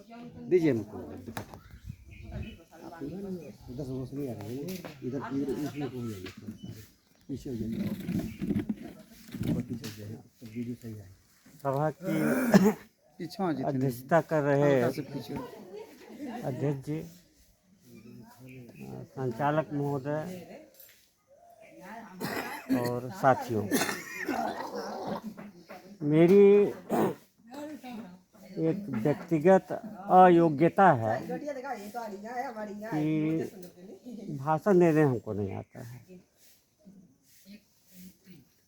दीजिए हमको। उधर से रोशनी आ रही है, इधर इसमें हो जाएगी, पीछे हो जाएगी, पीछे हो जाएगा तो वीडियो सही आएगी। सभा की अध्यक्षता कर रहे अध्यक्ष जी, संचालक महोदय और साथियों, मेरी एक व्यक्तिगत अयोग्यता है कि भाषण देने हमको नहीं आता है।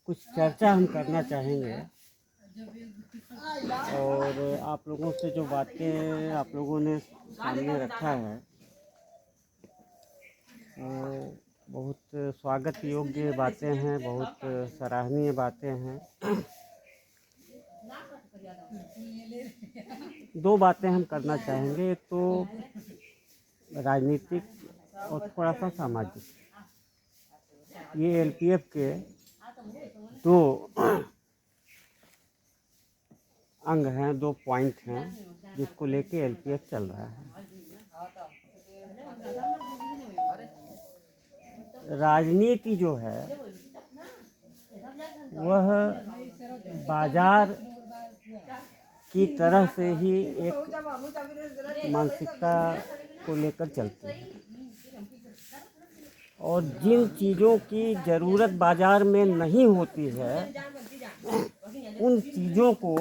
कुछ चर्चा हम करना चाहेंगे और आप लोगों से जो बातें आप लोगों ने सामने रखा है वो बहुत स्वागत योग्य बातें हैं, बहुत सराहनीय बातें हैं। दो बातें हम करना चाहेंगे, एक तो राजनीतिक और थोड़ा सा सामाजिक। ये एलपीएफ के दो अंग हैं, दो पॉइंट हैं जिसको लेके एलपीएफ चल रहा है। राजनीति जो है वह बाजार की तरह से ही एक मानसिकता को लेकर चलती है और जिन चीज़ों की ज़रूरत बाज़ार में नहीं होती है उन चीज़ों को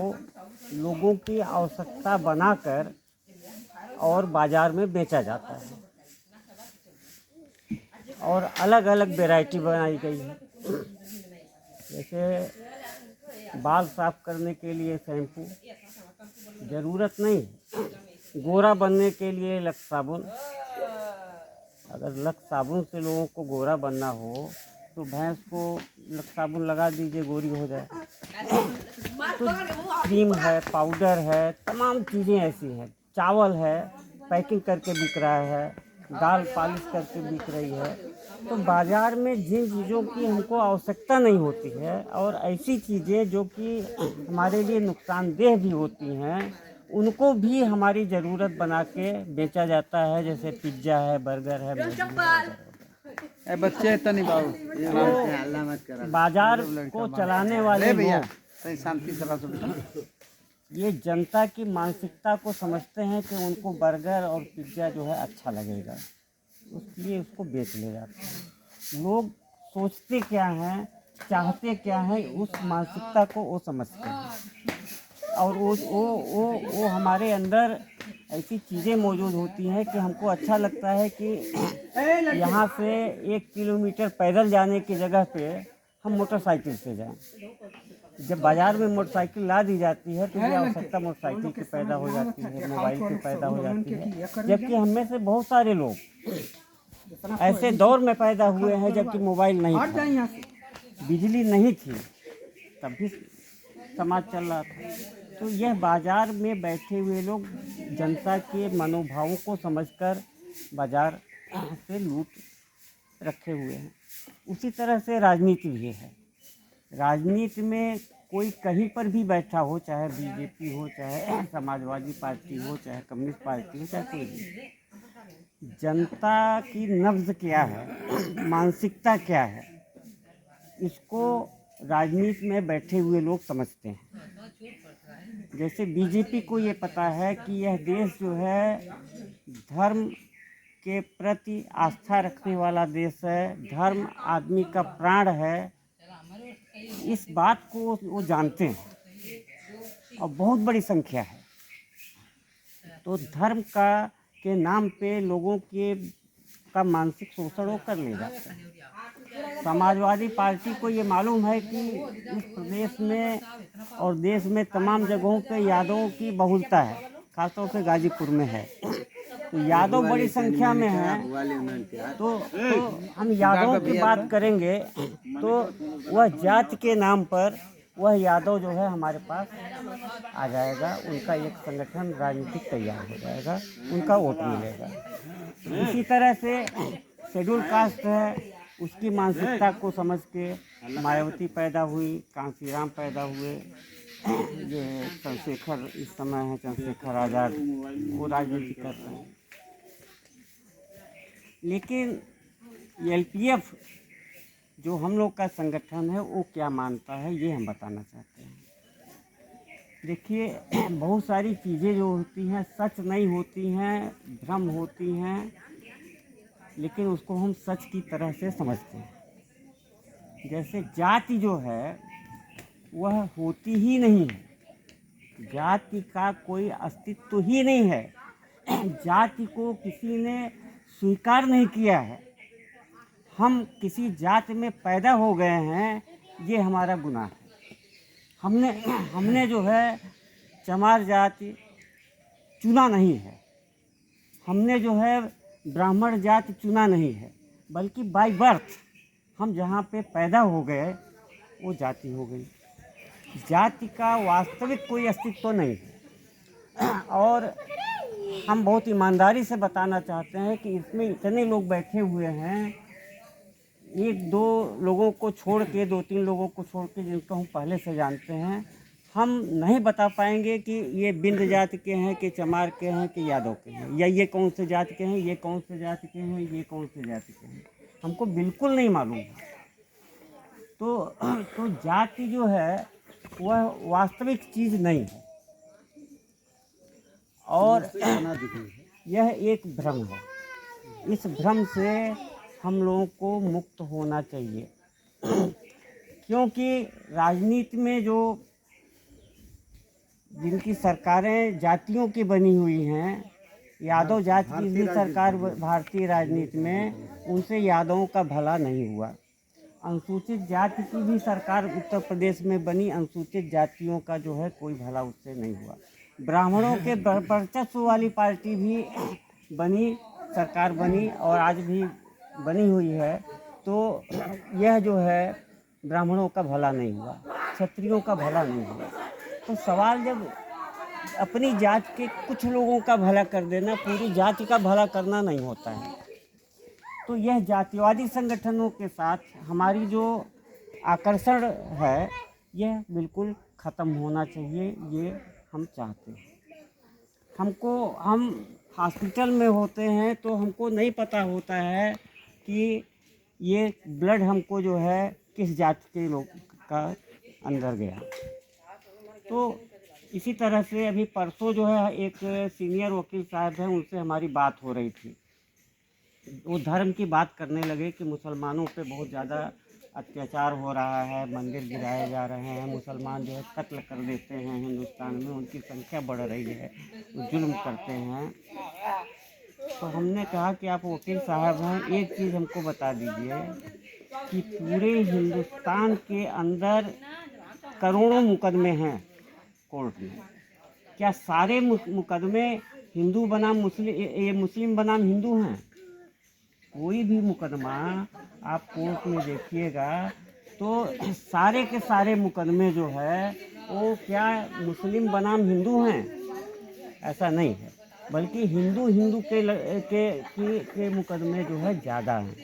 लोगों की आवश्यकता बनाकर और बाज़ार में बेचा जाता है और अलग अलग वैरायटी बनाई गई है। जैसे बाल साफ करने के लिए शैम्पू, ज़रूरत नहीं, गोरा बनने के लिए लक्स साबुन। अगर लक्स साबुन से लोगों को गोरा बनना हो तो भैंस को लक्स साबुन लगा दीजिए, गोरी हो जाए। तो क्रीम है, पाउडर है, तमाम चीज़ें ऐसी हैं। चावल है, पैकिंग करके बिक रहा है, दाल पॉलिश करके बिक रही है। तो बाज़ार में जिन चीज़ों की हमको आवश्यकता नहीं होती है और ऐसी चीज़ें जो कि हमारे लिए नुकसानदेह भी होती हैं उनको भी हमारी ज़रूरत बना के बेचा जाता है। जैसे पिज्ज़ा है, बर्गर है, बच्चे तनी बाबू तो बाज़ार को चलाने वाले लोग शांति से ये जनता की मानसिकता को समझते हैं कि उनको बर्गर और पिज्ज़ा जो है अच्छा लगेगा, उसलिए उसको बेच ले जाते हैं। लोग सोचते क्या हैं, चाहते क्या हैं, उस मानसिकता को वो समझते हैं और वो हमारे अंदर ऐसी चीज़ें मौजूद होती हैं कि हमको अच्छा लगता है कि यहाँ से 1 किलोमीटर पैदल जाने की जगह पे हम मोटरसाइकिल से जाएं। जब बाज़ार में मोटरसाइकिल ला दी जाती है तो ये आवश्यकता मोटरसाइकिल की पैदा हो जाती है, मोबाइल की पैदा हो जाती है। जबकि हम में से बहुत सारे लोग ऐसे दौर में पैदा हुए हैं जबकि मोबाइल नहीं था, बिजली नहीं थी, तब भी समाज चल रहा था। तो यह बाज़ार में बैठे हुए लोग जनता के मनोभावों को समझकर बाज़ार से लूट रखे हुए हैं। उसी तरह से राजनीति भी है। राजनीति में कोई कहीं पर भी बैठा हो, चाहे बीजेपी हो, चाहे समाजवादी पार्टी हो, चाहे कम्युनिस्ट पार्टी हो, चाहे कोई भी, जनता की नब्ज़ क्या है, मानसिकता क्या है, इसको राजनीति में बैठे हुए लोग समझते हैं। जैसे बीजेपी को ये पता है कि यह देश जो है धर्म के प्रति आस्था रखने वाला देश है, धर्म आदमी का प्राण है, इस बात को वो जानते हैं और बहुत बड़ी संख्या है। तो धर्म के नाम पे लोगों का मानसिक शोषण वो कर ले जाते हैं। समाजवादी पार्टी को ये मालूम है कि इस प्रदेश में और देश में तमाम जगहों पे यादवों की बहुलता है, खासतौर से गाजीपुर में है। तो यादव बड़ी संख्या में हैं। तो हम यादवों की बात करेंगे तो वह जाति के नाम पर वह यादव जो है हमारे पास आ जाएगा, उनका एक संगठन राजनीतिक तैयार हो जाएगा, उनका वोट मिलेगा। इसी तरह से शेड्यूल कास्ट है, उसकी मानसिकता को समझ के मायावती पैदा हुई, कांसीराम पैदा हुए, ये चंद्रशेखर इस समय है, चंद्रशेखर आज़ाद, वो राजनीति कर रहे हैं। लेकिन एलपीएफ जो हम लोग का संगठन है वो क्या मानता है, ये हम बताना चाहते हैं। देखिए, बहुत सारी चीज़ें जो होती हैं सच नहीं होती हैं, भ्रम होती हैं, लेकिन उसको हम सच की तरह से समझते हैं। जैसे जाति जो है वह होती ही नहीं है, जाति का कोई अस्तित्व ही नहीं है। जाति को किसी ने स्वीकार नहीं किया है। हम किसी जाति में पैदा हो गए हैं, ये हमारा गुनाह है। हमने जो है चमार जाति चुना नहीं है, हमने जो है ब्राह्मण जाति चुना नहीं है, बल्कि बाय बर्थ हम जहाँ पे पैदा हो गए वो जाति हो गई। जाति का वास्तविक कोई अस्तित्व नहीं है। और हम बहुत ईमानदारी से बताना चाहते हैं कि इसमें इतने लोग बैठे हुए हैं, एक दो लोगों को छोड़ के, दो तीन लोगों को छोड़ के जिनको हम पहले से जानते हैं, हम नहीं बता पाएंगे कि ये बिंद जाति के हैं, कि चमार के हैं, कि यादव के हैं, या ये कौन से जाति के हैं, ये कौन से जाति के हैं, ये कौन से जाति के हैं, हमको बिल्कुल नहीं मालूम है। तो जाति जो है वह वास्तविक चीज़ नहीं है, और यह एक भ्रम है। इस भ्रम से हम लोगों को मुक्त होना चाहिए, क्योंकि राजनीति में जो जिनकी सरकारें जातियों की बनी हुई हैं, यादव जाति की भी सरकार भारतीय राजनीति में, उनसे यादवों का भला नहीं हुआ। अनुसूचित जाति की भी सरकार उत्तर प्रदेश में बनी, अनुसूचित जातियों का जो है कोई भला उससे नहीं हुआ। ब्राह्मणों के वर्चस्व वाली पार्टी भी बनी, सरकार बनी और आज भी बनी हुई है, तो यह जो है ब्राह्मणों का भला नहीं हुआ, क्षत्रियों का भला नहीं हुआ। तो सवाल जब अपनी जाति के कुछ लोगों का भला कर देना, पूरी जाति का भला करना नहीं होता है। तो यह जातिवादी संगठनों के साथ हमारी जो आकर्षण है, यह बिल्कुल ख़त्म होना चाहिए, ये हम चाहते हैं। हम हॉस्पिटल में होते हैं तो हमको नहीं पता होता है कि ये ब्लड हमको जो है किस जाति के लोग का अंदर गया। तो इसी तरह से अभी परसों जो है एक सीनियर वकील साहब हैं, उनसे हमारी बात हो रही थी। वो धर्म की बात करने लगे कि मुसलमानों पे बहुत ज़्यादा अत्याचार हो रहा है, मंदिर गिराए जा रहे हैं, मुसलमान जो है कत्ल कर देते हैं हिंदुस्तान में, उनकी संख्या बढ़ रही है, वो जुल्म करते हैं। तो हमने कहा कि आप वकील साहब हैं, एक चीज़ हमको बता दीजिए कि पूरे हिंदुस्तान के अंदर करोड़ों मुकदमे हैं कोर्ट में, क्या सारे मुकदमे हिंदू बनाम मुस्लिम बनाम हिंदू हैं? कोई भी मुकदमा आप कोर्ट में देखिएगा तो सारे के सारे मुकदमे जो है वो क्या मुस्लिम बनाम हिंदू हैं? ऐसा नहीं है, बल्कि हिंदू के मुकदमे जो है ज़्यादा हैं,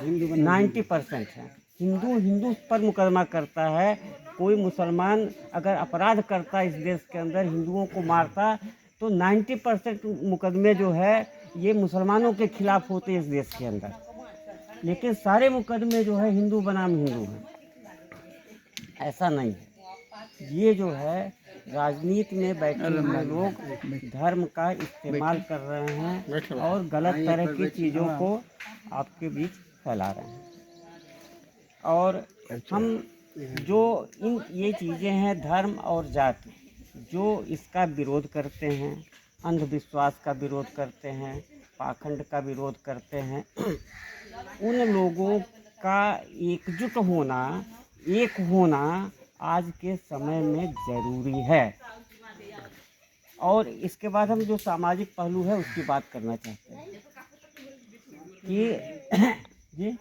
90% हैं। हिंदू पर मुकदमा करता है। कोई मुसलमान अगर अपराध करता इस देश के अंदर, हिंदुओं को मारता, तो 90% मुकदमे जो है ये मुसलमानों के खिलाफ होते इस देश के अंदर। लेकिन सारे मुकदमे जो है हिंदू बनाम हिंदू हैं, ऐसा नहीं है। ये जो है राजनीति में बैठे हुए लोग धर्म का इस्तेमाल कर रहे हैं और गलत तरह की चीज़ों को आपके बीच फैला रहे हैं। और हम जो ये चीज़ें हैं धर्म और जाति, जो इसका विरोध करते हैं, अंधविश्वास का विरोध करते हैं, पाखंड का विरोध करते हैं, उन लोगों का एकजुट होना, एक होना आज के समय में ज़रूरी है। और इसके बाद हम जो सामाजिक पहलू है उसकी बात करना चाहते हैं कि जी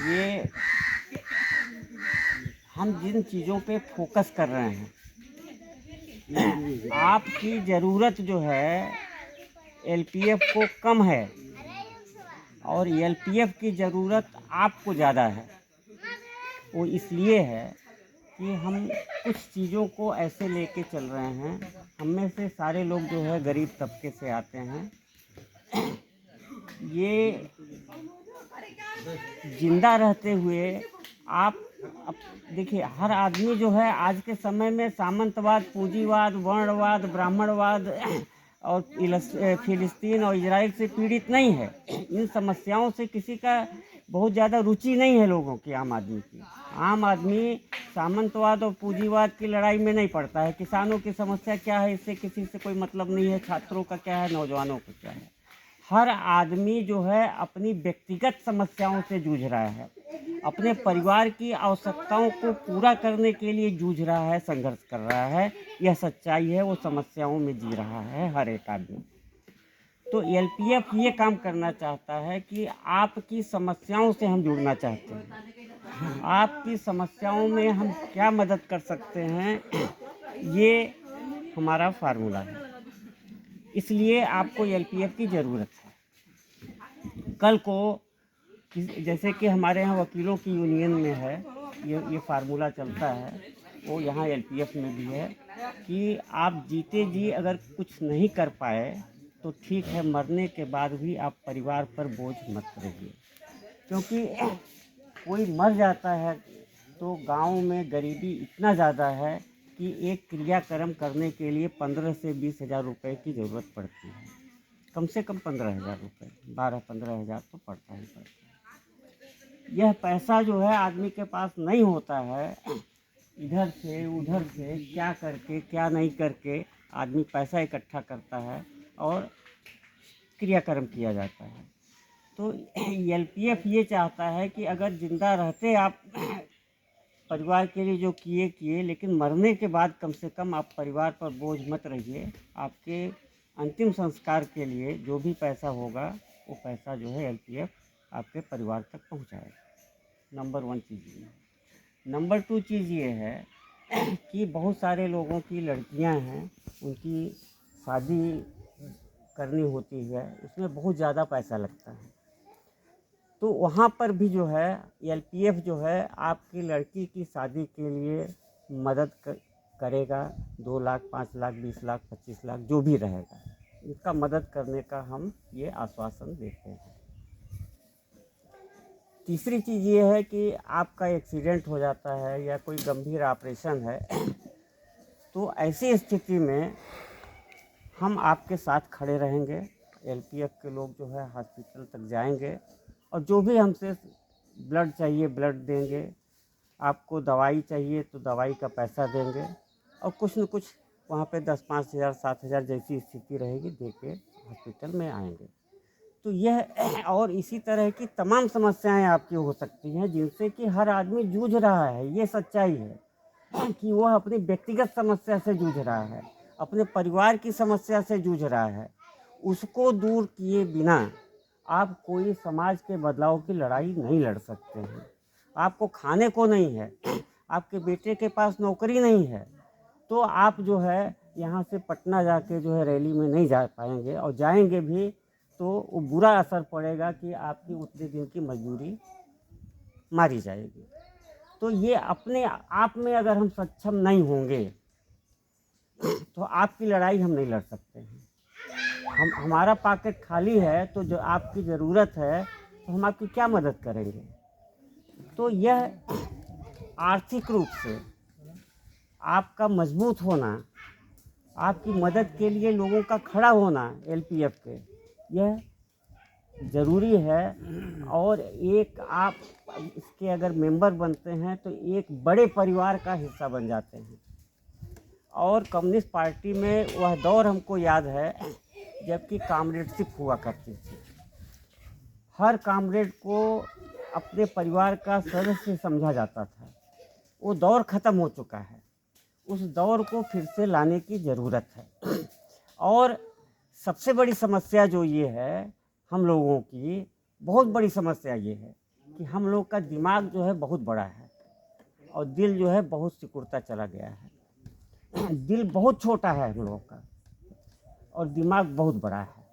ये हम जिन चीज़ों पे फोकस कर रहे हैं, आपकी ज़रूरत जो है एलपीएफ को कम है, और एलपीएफ की ज़रूरत आपको ज़्यादा है। वो इसलिए है कि हम कुछ चीज़ों को ऐसे लेके चल रहे हैं, हम में से सारे लोग जो है गरीब तबके से आते हैं। ये जिंदा रहते हुए आप अब देखिए, हर आदमी जो है आज के समय में सामंतवाद, पूंजीवाद, वर्णवाद, ब्राह्मणवाद और फिलिस्तीन और इजराइल से पीड़ित नहीं है। इन समस्याओं से किसी का बहुत ज़्यादा रुचि नहीं है लोगों की, आम आदमी की। आम आदमी सामंतवाद और पूंजीवाद की लड़ाई में नहीं पड़ता है। किसानों की समस्या क्या है, इससे किसी से कोई मतलब नहीं है। छात्रों का क्या है, नौजवानों का क्या है। हर आदमी जो है अपनी व्यक्तिगत समस्याओं से जूझ रहा है, अपने परिवार की आवश्यकताओं को पूरा करने के लिए जूझ रहा है, संघर्ष कर रहा है। यह सच्चाई है, वो समस्याओं में जी रहा है हर एक आदमी। तो एलपीएफ ये काम करना चाहता है कि आपकी समस्याओं से हम जुड़ना चाहते हैं। आपकी समस्याओं में हम क्या मदद कर सकते हैं, ये हमारा फार्मूला है। इसलिए आपको एलपीएफ की ज़रूरत है। कल को जैसे कि हमारे यहाँ वकीलों की यूनियन में है, ये फार्मूला चलता है, वो यहाँ एलपीएफ में भी है कि आप जीते जी अगर कुछ नहीं कर पाए तो ठीक है, मरने के बाद भी आप परिवार पर बोझ मत रहिए। क्योंकि कोई मर जाता है तो गांव में गरीबी इतना ज़्यादा है कि एक क्रियाक्रम करने के लिए 15 से 20 हज़ार रुपये की ज़रूरत पड़ती है। कम से कम 15,000 रुपये, 12-15 हज़ार तो पड़ता ही पड़ता है। यह पैसा जो है आदमी के पास नहीं होता है। इधर से उधर से क्या करके क्या नहीं करके आदमी पैसा इकट्ठा करता है और क्रियाक्रम किया जाता है। तो एलपीएफ ये चाहता है कि अगर ज़िंदा रहते आप परिवार के लिए जो किए, लेकिन मरने के बाद कम से कम आप परिवार पर बोझ मत रहिए। आपके अंतिम संस्कार के लिए जो भी पैसा होगा वो पैसा जो है एलपीएफ आपके परिवार तक पहुंचाएगा। नंबर 1 चीज़ ये है। नंबर 2 चीज़ ये है कि बहुत सारे लोगों की लड़कियां हैं, उनकी शादी करनी होती है, उसमें बहुत ज़्यादा पैसा लगता है। तो वहाँ पर भी जो है एलपीएफ जो है आपकी लड़की की शादी के लिए मदद करेगा। 2 लाख, 5 लाख, 20 लाख, 25 लाख जो भी रहेगा, इसका मदद करने का हम ये आश्वासन देते हैं। तीसरी चीज़ ये है कि आपका एक्सीडेंट हो जाता है या कोई गंभीर ऑपरेशन है तो ऐसी स्थिति में हम आपके साथ खड़े रहेंगे। एलपीएफ के लोग जो है हॉस्पिटल तक जाएंगे और जो भी हमसे ब्लड चाहिए ब्लड देंगे, आपको दवाई चाहिए तो दवाई का पैसा देंगे और कुछ न कुछ वहाँ पे 10-5 हज़ार 7 हज़ार जैसी स्थिति रहेगी दे के हॉस्पिटल में आएंगे। तो यह और इसी तरह की तमाम समस्याएं आपकी हो सकती हैं जिनसे कि हर आदमी जूझ रहा है। ये सच्चाई है कि वह अपनी व्यक्तिगत समस्या से जूझ रहा है, अपने परिवार की समस्या से जूझ रहा है। उसको दूर किए बिना आप कोई समाज के बदलाव की लड़ाई नहीं लड़ सकते हैं। आपको खाने को नहीं है, आपके बेटे के पास नौकरी नहीं है, तो आप जो है यहाँ से पटना जाके जो है रैली में नहीं जा पाएंगे और जाएंगे भी तो वो बुरा असर पड़ेगा कि आपकी उतने दिन की मजदूरी मारी जाएगी। तो ये अपने आप में अगर हम सक्षम नहीं होंगे तो आपकी लड़ाई हम नहीं लड़ सकते हैं। हमारा पॉकेट खाली है तो जो आपकी ज़रूरत है तो हम आपकी क्या मदद करेंगे। तो यह आर्थिक रूप से आपका मजबूत होना, आपकी मदद के लिए लोगों का खड़ा होना एलपीएफ के, यह ज़रूरी है। और एक आप इसके अगर मेंबर बनते हैं तो एक बड़े परिवार का हिस्सा बन जाते हैं। और कम्युनिस्ट पार्टी में वह दौर हमको याद है जबकि कामरेडशिप हुआ करती थी। हर कामरेड को अपने परिवार का सदस्य समझा जाता था। वो दौर ख़त्म हो चुका है, उस दौर को फिर से लाने की ज़रूरत है। और सबसे बड़ी समस्या जो ये है, हम लोगों की बहुत बड़ी समस्या ये है कि हम लोग का दिमाग जो है बहुत बड़ा है और दिल जो है बहुत सिकुड़ता चला गया है। दिल बहुत छोटा है हम लोगों का और दिमाग बहुत बड़ा है।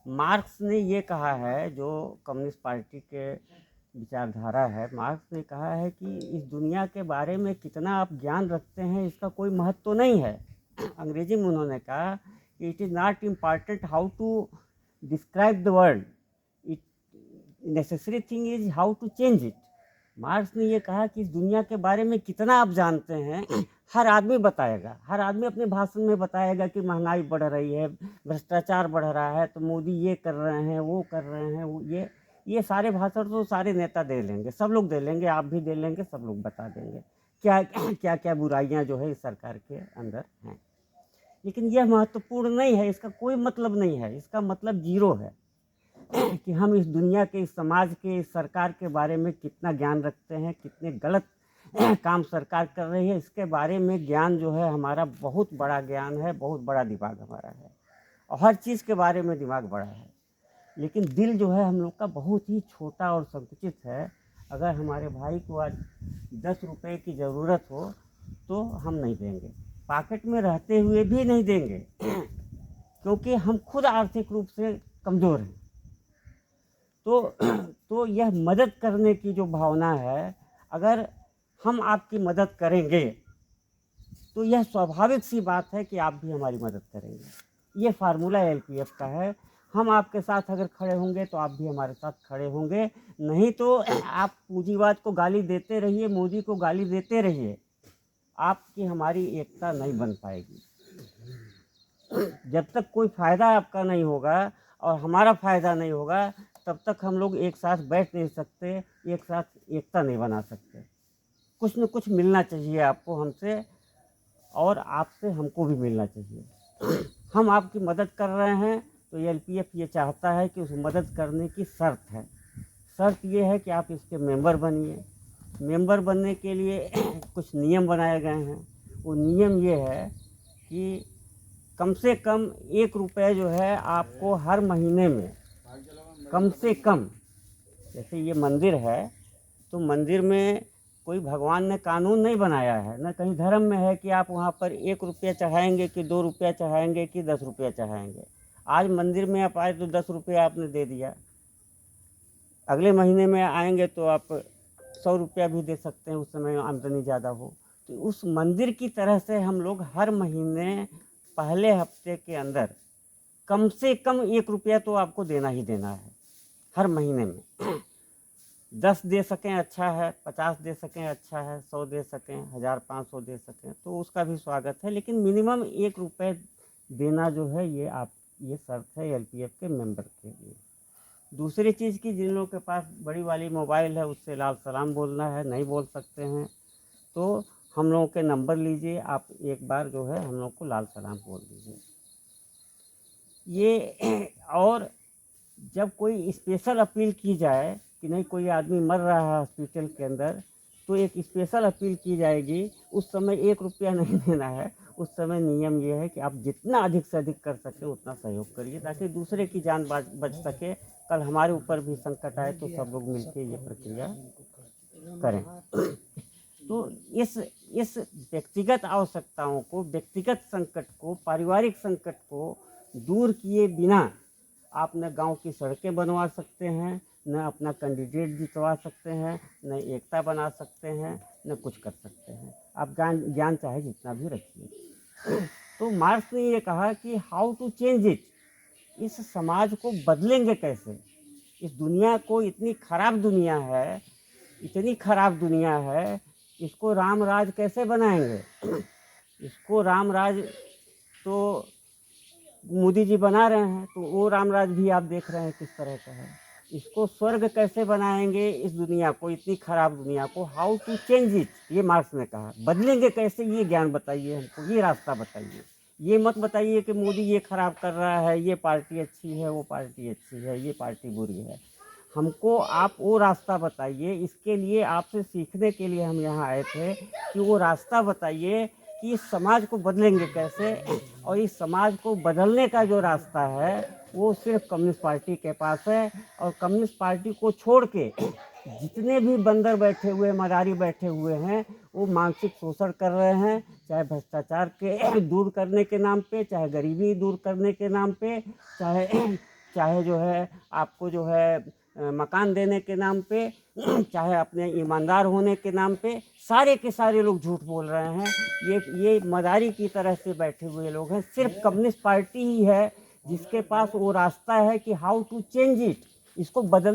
मार्क्स ने ये कहा है, जो कम्युनिस्ट पार्टी के विचारधारा है, मार्क्स ने कहा है कि इस दुनिया के बारे में कितना आप ज्ञान रखते हैं इसका कोई महत्व तो नहीं है। अंग्रेजी में उन्होंने कहा कि it is not important how to describe the world, it necessary thing is how to change it. Marx ने ये कहा कि इस दुनिया के बारे में कितना आप जानते हैं हर आदमी बताएगा, हर आदमी अपने भाषण में बताएगा कि महंगाई बढ़ रही है, भ्रष्टाचार बढ़ रहा है, तो मोदी ये कर रहे हैं, वो कर रहे हैं, वो ये सारे भाषण तो सारे नेता दे लेंगे, सब लोग दे लेंगे, आप भी दे लेंगे, सब लोग बता देंगे क्या क्या क्या बुराइयां जो है इस सरकार के अंदर हैं। लेकिन यह महत्वपूर्ण नहीं है, इसका कोई मतलब नहीं है, इसका मतलब जीरो है कि हम इस दुनिया के, इस समाज के, इस सरकार के बारे में कितना ज्ञान रखते हैं, कितने गलत काम सरकार कर रही है, इसके बारे में ज्ञान जो है हमारा बहुत बड़ा ज्ञान है, बहुत बड़ा दिमाग हमारा है, और हर चीज़ के बारे में दिमाग बड़ा है। लेकिन दिल जो है हम लोग का बहुत ही छोटा और संकुचित है। अगर हमारे भाई को आज 10 रुपए की ज़रूरत हो तो हम नहीं देंगे, पॉकेट में रहते हुए भी नहीं देंगे क्योंकि हम खुद आर्थिक रूप से कमज़ोर हैं। तो यह मदद करने की जो भावना है, अगर हम आपकी मदद करेंगे तो यह स्वाभाविक सी बात है कि आप भी हमारी मदद करेंगे। ये फार्मूला एलपीएफ का है। हम आपके साथ अगर खड़े होंगे तो आप भी हमारे साथ खड़े होंगे, नहीं तो आप पूंजीवाद को गाली देते रहिए, मोदी को गाली देते रहिए, आपकी हमारी एकता नहीं बन पाएगी। जब तक कोई फ़ायदा आपका नहीं होगा और हमारा फ़ायदा नहीं होगा, तब तक हम लोग एक साथ बैठ नहीं सकते, एक साथ एकता नहीं बना सकते। कुछ न कुछ मिलना चाहिए आपको हमसे, और आपसे हमको भी मिलना चाहिए। हम आपकी मदद कर रहे हैं तो एलपीएफ ये चाहता है कि उस मदद करने की शर्त है। शर्त ये है कि आप इसके मेंबर बनिए। मेंबर बनने के लिए कुछ नियम बनाए गए हैं। वो नियम ये है कि कम से कम 1 रुपये जो है आपको हर महीने में, कम से कम, जैसे ये मंदिर है तो मंदिर में कोई भगवान ने कानून नहीं बनाया है, न कहीं धर्म में है कि आप वहाँ पर 1 रुपया चढ़ाएंगे कि 2 रुपया चढ़ाएंगे कि 10 रुपया चढ़ाएंगे। आज मंदिर में आप आए तो 10 रुपया आपने दे दिया, अगले महीने में आएंगे तो आप 100 रुपया भी दे सकते हैं, उस समय आमदनी ज़्यादा हो। तो उस मंदिर की तरह से हम लोग हर महीने पहले हफ्ते के अंदर कम से कम 1 रुपया तो आपको देना ही देना है हर महीने में। 10 दे सकें अच्छा है, 50 दे सकें अच्छा है, 100 दे सकें, 1500 दे सकें तो उसका भी स्वागत है, लेकिन मिनिमम 1 रुपये देना जो है ये शर्त है एलपीएफ के मेंबर के लिए। दूसरी चीज़ की, जिन लोगों के पास बड़ी वाली मोबाइल है उससे लाल सलाम बोलना है, नहीं बोल सकते हैं तो हम लोगों के नंबर लीजिए, आप एक बार जो है हम लोग को लाल सलाम बोल दीजिए। ये और जब कोई स्पेशल अपील की जाए कि नहीं कोई आदमी मर रहा है हॉस्पिटल के अंदर, तो एक स्पेशल अपील की जाएगी, उस समय 1 रुपया नहीं देना है। उस समय नियम ये है कि आप जितना अधिक से अधिक कर सकें उतना सहयोग करिए, ताकि दूसरे की जान बच सके। कल हमारे ऊपर भी संकट आए तो सब लोग मिलकर ये प्रक्रिया करें। तो इस व्यक्तिगत आवश्यकताओं को, व्यक्तिगत संकट को, पारिवारिक संकट को दूर किए बिना आप न गांव की सड़कें बनवा सकते हैं, न अपना कैंडिडेट जितवा सकते हैं, न एकता बना सकते हैं, न कुछ कर सकते हैं। आप ज्ञान चाहे जितना भी रखिए। तो मार्क्स ने ये कहा कि हाउ टू चेंज इट, इस समाज को बदलेंगे कैसे। इस दुनिया को, इतनी खराब दुनिया है, इतनी खराब दुनिया है, इसको राम राज कैसे बनाएंगे। इसको राम राज तो मोदी जी बना रहे हैं, तो वो राम राज भी आप देख रहे हैं किस तरह का है। इसको स्वर्ग कैसे बनाएंगे इस दुनिया को, इतनी खराब दुनिया को, हाउ टू चेंज इट, ये मार्क्स ने कहा। बदलेंगे कैसे, ये ज्ञान बताइए हमको, ये रास्ता बताइए। ये मत बताइए कि मोदी ये खराब कर रहा है, ये पार्टी अच्छी है, वो पार्टी अच्छी है, ये पार्टी बुरी है। हमको आप वो रास्ता बताइए। इसके लिए आपसे सीखने के लिए हम यहाँ आए थे कि वो रास्ता बताइए कि इस समाज को बदलेंगे कैसे, और इस समाज को बदलने का जो रास्ता है वो सिर्फ कम्युनिस्ट पार्टी के पास है। और कम्युनिस्ट पार्टी को छोड़ के जितने भी बंदर बैठे हुए, मदारी बैठे हुए हैं, वो मानसिक शोषण कर रहे हैं, चाहे भ्रष्टाचार के दूर करने के नाम पे, चाहे गरीबी दूर करने के नाम पे, चाहे चाहे जो है आपको जो है मकान देने के नाम पे, चाहे अपने ईमानदार होने के नाम पे, सारे के सारे लोग झूठ बोल रहे हैं। ये मदारी की तरह से बैठे हुए लोग हैं। सिर्फ कम्युनिस्ट पार्टी ही है जिसके पास वो रास्ता है कि हाउ टू चेंज इट, इसको बदल